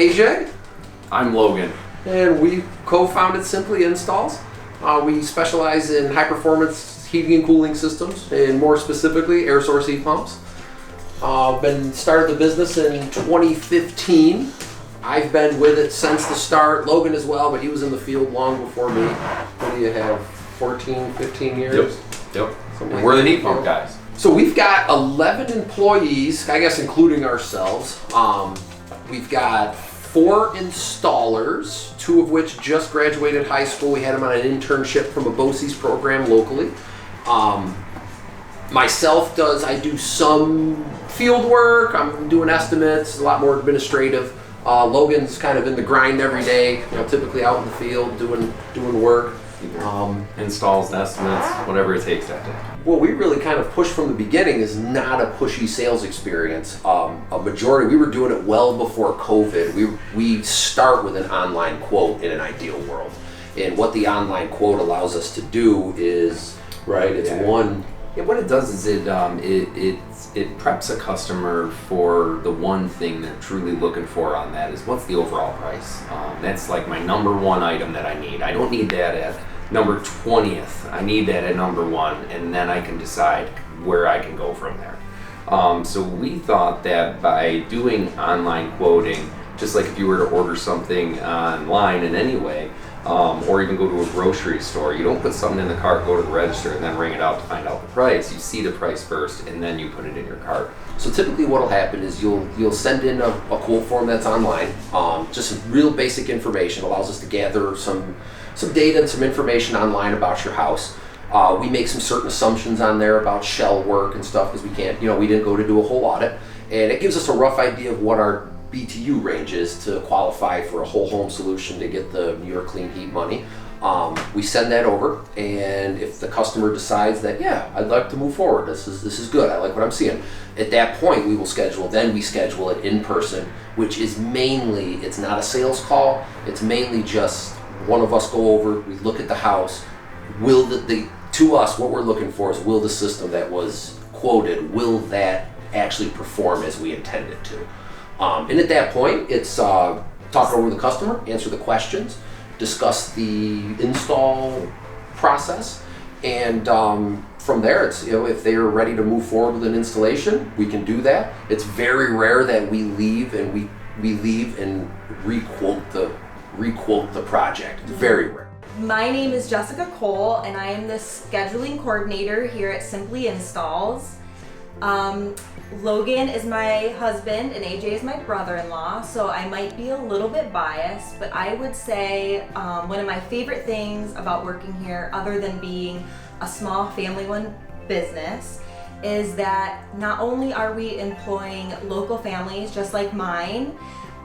AJ. I'm Logan. And we co-founded Simply Installs. We specialize in high-performance heating and cooling systems, and more specifically, air source heat pumps. Started the business in 2015. I've been with it since the start. Logan as well, but he was in the field long before me. What do you have, 14, 15 years? Yep. Like we're the heat pump guys. So we've got 11 employees, I guess including ourselves. We've got 4 installers, 2 of which just graduated high school. We had them on an internship from a BOCES program locally. Myself I do some field work, I'm doing estimates, a lot more administrative. Logan's kind of in the grind every day, typically out in the field doing work. Installs, estimates, whatever it takes that day. What we really kind of pushed from the beginning is not a pushy sales experience. A majority, we were doing it well before COVID. We start with an online quote in an ideal world. And what the online quote allows us to do is, right, it's one. Yeah, what it does is it preps a customer for the one thing they're truly looking for on that is what's the overall price. That's like my number one item that I need. I don't need that at number 20th. I need that at number 1, and then I can decide where I can go from there. So we thought that by doing online quoting, just like if you were to order something online in any way, or even go to a grocery store, you don't put something in the cart, go to the register, and then ring it out to find out the price. You see the price first, and then you put it in your cart. So typically what will happen is you'll send in a quote form that's online, just some real basic information, allows us to gather some data and some information online about your house. We make some certain assumptions on there about shell work and stuff because we didn't go to do a whole audit, and it gives us a rough idea of what our BTU range is to qualify for a whole home solution to get the New York Clean Heat money. We send that over, and if the customer decides that, I'd like to move forward, this is good, I like what I'm seeing, at that point we schedule it in person, which is mainly, it's not a sales call, it's mainly just one of us go over, we look at the house, to us what we're looking for is will the system that was quoted, will that actually perform as we intend it to? And at that point, it's talk over with the customer, answer the questions, discuss the install process, and from there, it's if they are ready to move forward with an installation, we can do that. It's very rare that we leave and requote the project. It's very rare. My name is Jessica Cole, and I am the scheduling coordinator here at Simply Installs. Logan is my husband and AJ is my brother-in-law, so I might be a little bit biased, but I would say one of my favorite things about working here, other than being a small family-run business, is that not only are we employing local families just like mine,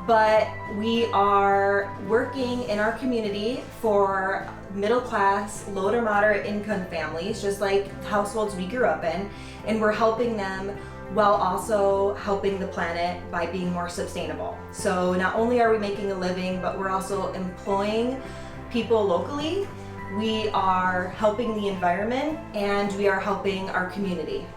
but we are working in our community for middle class, low to moderate income families, just like households we grew up in, and we're helping them while also helping the planet by being more sustainable. So not only are we making a living, but we're also employing people locally, we are helping the environment, and we are helping our community.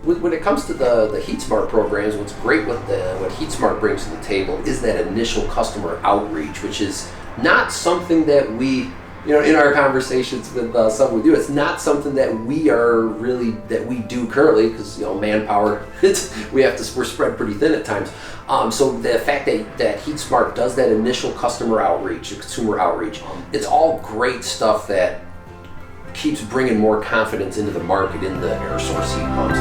When it comes to the HeatSmart programs, what's great what HeatSmart brings to the table is that initial customer outreach, which is not something that we, in our conversations with some with you, it's not something that we do currently because manpower, we're spread pretty thin at times. So the fact that HeatSmart does that initial customer outreach, consumer outreach, it's all great stuff that keeps bringing more confidence into the market in the air source heat pumps.